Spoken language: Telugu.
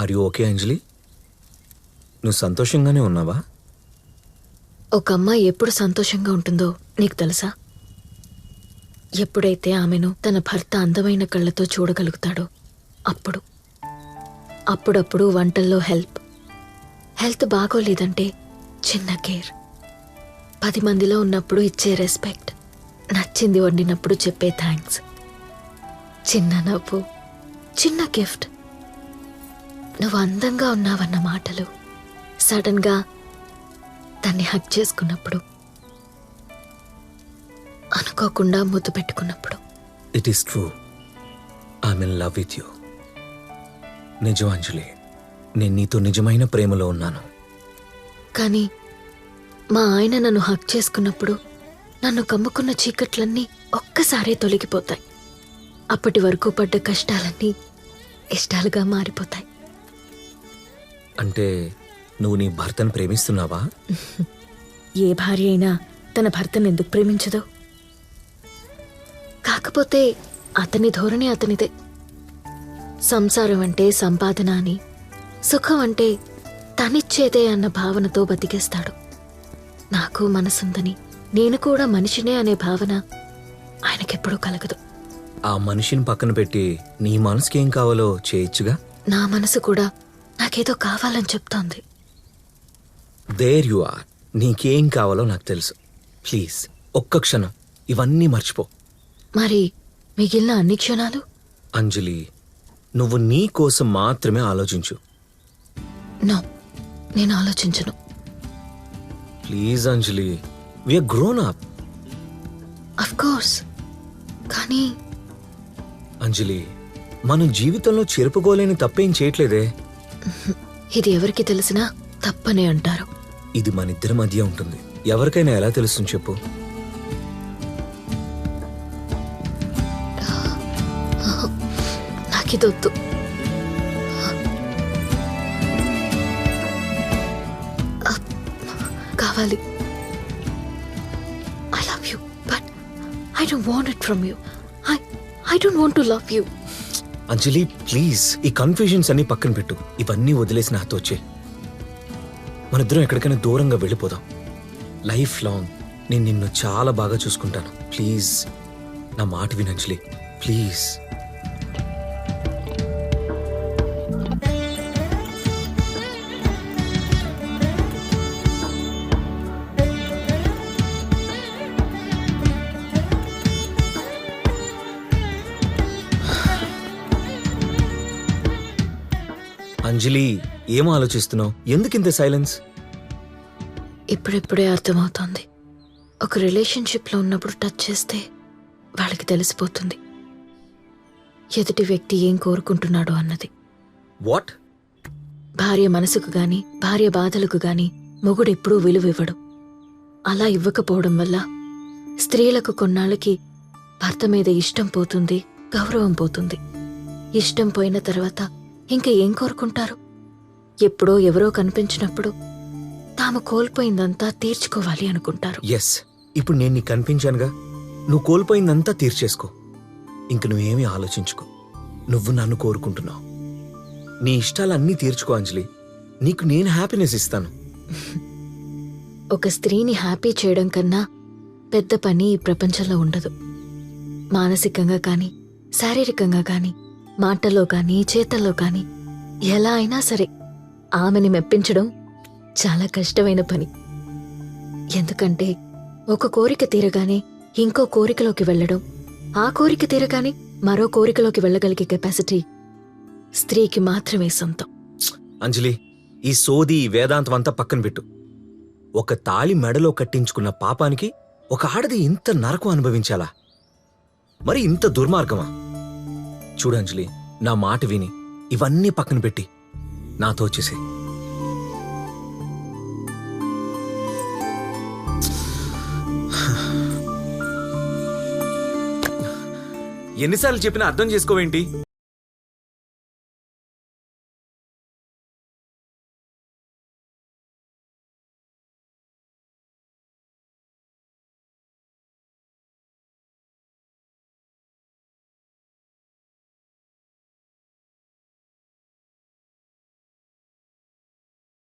ఆర్ యు ఓకే అంజలి? నువ్వు సంతోషంగానే ఉన్నావా? ఒక అమ్మాయి ఎప్పుడు సంతోషంగా ఉంటుందో నీకు తెలుసా? ఎప్పుడైతే ఆమెను తన భర్త అందమైన కళ్ళతో చూడగలుగుతాడో అప్పుడప్పుడు వంటల్లో హెల్త్ బాగోలేదంటే చిన్న కేర్, 10 మందిలో ఉన్నప్పుడు ఇచ్చే రెస్పెక్ట్, నచ్చింది వండినప్పుడు చెప్పే థ్యాంక్స్, చిన్న నవ్వు, చిన్న గిఫ్ట్, నువ్వు అందంగా ఉన్నావన్న మాటలు, సడన్గా దాన్ని హగ్ చేసుకున్నప్పుడు, అనుకోకుండా ముద్దు పెట్టుకున్నప్పుడు. It is true. I'm in love with you. నిజం అంజలి, నేను నీతో నిజమైన ప్రేమలో ఉన్నాను. కానీ మా ఆయన నన్ను హగ్ చేసుకున్నప్పుడు నన్ను కమ్ముకున్న చీకట్లన్నీ ఒక్కసారే తొలగిపోతాయి. అప్పటి వరకు పడ్డ కష్టాలన్నీ ఇష్టాలుగా మారిపోతాయి. అంటే నువ్వు నీ భర్తను ప్రేమిస్తున్నావా? ఏ భార్య అయినా తన భర్తను ఎందుకు ప్రేమించదు? కాకపోతే అతని ధోరణి అతనిదే. సంసారం అంటే సంపాదన అని, సుఖం అంటే తనిచ్చేదే అన్న భావనతో బతికేస్తాడు. నాకు మనసుందని, నేను కూడా మనిషినే అనే భావన ఆయనకెప్పుడూ కలగదు. ఆ మనిషిని పక్కన పెట్టి నీ మనసుకి ఏం కావాలో చేయొచ్చుగా. నా మనసు కూడా నాకేదో కావాలని చెప్తోంది. There you are. నీకేం కావాలో నాకు తెలుసు. ప్లీజ్ ఒక్క క్షణం ఇవన్నీ మర్చిపో. మరి మిగిలిన అన్ని క్షణాలు? అంజలి, నువ్వు నీ కోసం మాత్రమే ఆలోచించు. నో, నేను ఆలోచించను. Please Anjali, we are grown up. Of course, కానీ అంజలి, మనం జీవితంలో చెరుపుకోలేని తప్పేం చేయట్లేదే. ఇది ఎవరికి తెలిసినా తప్పనే అంటారు. ఇది మనిద్దరి మధ్య ఉంటుంది. ఎవరికైనా ఎలా తెలుస్తుంది చెప్పు? నాకిదొద్దు. కావాలి. I love you, but I don't want it from you. I don't want to love you. Anjali please, ఈ కన్ఫ్యూజన్స్ అన్ని పక్కన పెట్టు. ఇవన్నీ వదిలేసి నాతో వచ్చే. మనిద్దరం ఎక్కడికైనా దూరంగా వెళ్ళిపోదాం. లైఫ్ లాంగ్ నేను నిన్ను చాలా బాగా చూసుకుంటాను. ప్లీజ్ నా మాట విను అంజలి, ప్లీజ్. అంజలి, ఏం ఆలోచిస్తున్నావు? ఎందుకింత సైలెన్స్? ఇప్పుడిప్పుడే అర్థమవుతోంది. ఒక రిలేషన్షిప్లో ఉన్నప్పుడు టచ్ చేస్తే వాళ్ళకి తెలిసిపోతుంది ఎదుటి వ్యక్తి ఏం కోరుకుంటున్నాడో అన్నది. వాట్? భార్య మనసుకు గాని, భార్య బాధలకు గాని మొగుడెప్పుడూ విలువివ్వడు. అలా ఇవ్వకపోవడం వల్ల స్త్రీలకు కొన్నాళ్ళకి భర్త మీద ఇష్టం పోతుంది, గౌరవం పోతుంది. ఇష్టం పోయిన తర్వాత ఇంకా ఏం కోరుకుంటారు? ఎప్పుడో ఎవరో కనిపించినప్పుడు తాము కోల్పోయిందంతా తీర్చుకోవాలి అనుకుంటారు. ఎస్, ఇప్పుడు నేను నీకు కనిపించానుగా. నువ్వు కోల్పోయిందంతా తీర్చేసుకో. ఇంక నువ్వేమీ ఆలోచించుకో. నువ్వు నన్ను కోరుకుంటున్నావు. నీ ఇష్టాలన్నీ తీర్చుకో అంజలి. నీకు నేను హ్యాపీనెస్ ఇస్తాను. ఒక స్త్రీని హ్యాపీ చేయడం కన్నా పెద్ద పని ఈ ప్రపంచంలో ఉండదు. మానసికంగా కానీ, శారీరకంగా కానీ, మాటల్లో కానీ, చేతల్లో కానీ ఎలా అయినా సరే ఆమెని మెప్పించడం చాలా కష్టమైన పని. ఎందుకంటే ఒక కోరిక తీరగానే ఇంకో కోరికలోకి వెళ్ళడం, ఆ కోరిక తీరగానే మరో కోరికలోకి వెళ్ళగలిగే కెపాసిటీ స్త్రీకి మాత్రమే సొంతం. అంజలి, ఈ సోది వేదాంతం అంతా పక్కన పెట్టు. ఒక తాళి మెడలో కట్టించుకున్న పాపానికి ఒక ఆడది ఇంత నరకం అనుభవించాలా? మరి ఇంత దుర్మార్గమా? చూడంజలి, నా మాట విని ఇవన్నీ పక్కన పెట్టి నాతో వచ్చేసే. ఎన్నిసార్లు చెప్పినా అర్థం చేసుకోవేంటి?